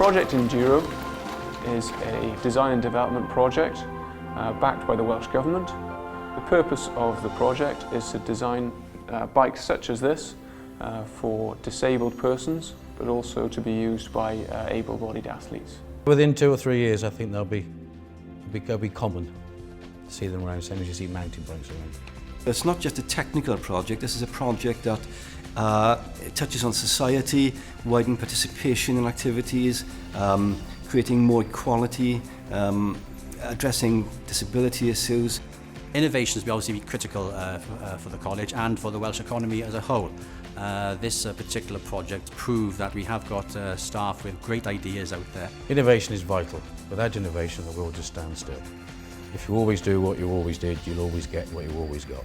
project Enduro is a design and development project backed by the Welsh Government. The purpose of the project is to design bikes such as this for disabled persons, but also to be used by able-bodied athletes. Within 2 or 3 years, I think they'll be common to see them around, same as you see mountain bikes around. It's not just a technical project, this is a project that touches on society, widening participation in activities, creating more equality, addressing disability issues. Innovations will obviously be critical for the college and for the Welsh economy as a whole. This particular project proved that we have got staff with great ideas out there. Innovation is vital. Without innovation, the world just stands still. If you always do what you always did, you'll always get what you always got.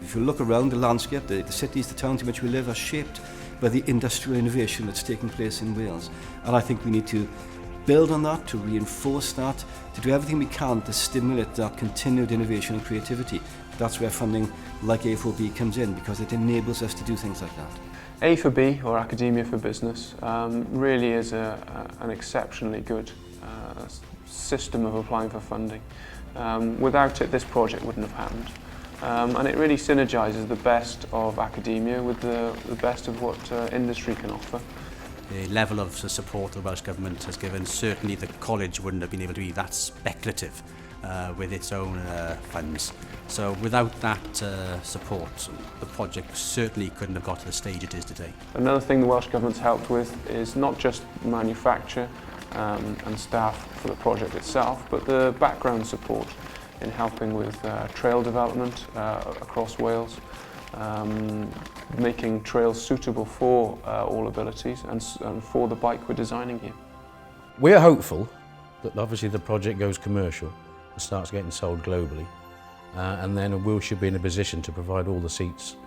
If you look around the landscape, the cities, the towns in which we live are shaped by the industrial innovation that's taking place in Wales. And I think we need to build on that, to reinforce that, to do everything we can to stimulate that continued innovation and creativity. That's where funding like A4B comes in, because it enables us to do things like that. A4B, or Academia for Business, really is an exceptionally good system of applying for funding. Without it, this project wouldn't have happened. And it really synergises the best of academia with the best of what industry can offer. The level of support the Welsh Government has given, certainly the college wouldn't have been able to be that speculative with its own funds. So without that support, the project certainly couldn't have got to the stage it is today. Another thing the Welsh Government's helped with is not just manufacture and staff for the project itself, but the background support in helping with trail development across Wales, making trails suitable for all abilities and for the bike we're designing here. We're hopeful that obviously the project goes commercial and starts getting sold globally, and then we should be in a position to provide all the seats,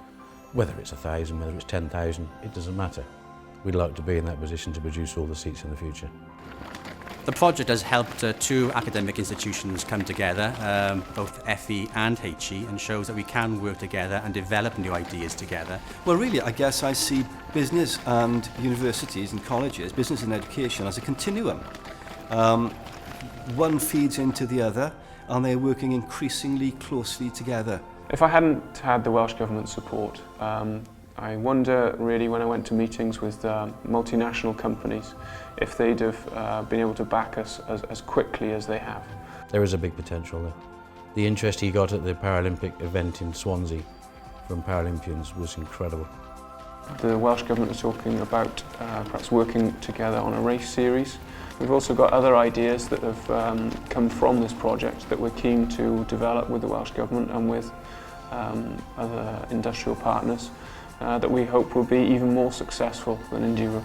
whether it's 1,000, whether it's 10,000, it doesn't matter. We'd like to be in that position to produce all the seats in the future. The project has helped 2 academic institutions come together, both FE and HE, and shows that we can work together and develop new ideas together. Well, really, I guess I see business and universities and colleges, business and education, as a continuum. One feeds into the other, and they're working increasingly closely together. If I hadn't had the Welsh Government support, I wonder really when I went to meetings with multinational companies if they'd have been able to back us as quickly as they have. There is a big potential there. The interest he got at the Paralympic event in Swansea from Paralympians was incredible. The Welsh Government is talking about perhaps working together on a race series. We've also got other ideas that have come from this project that we're keen to develop with the Welsh Government and with other industrial partners that we hope will be even more successful than Enduro.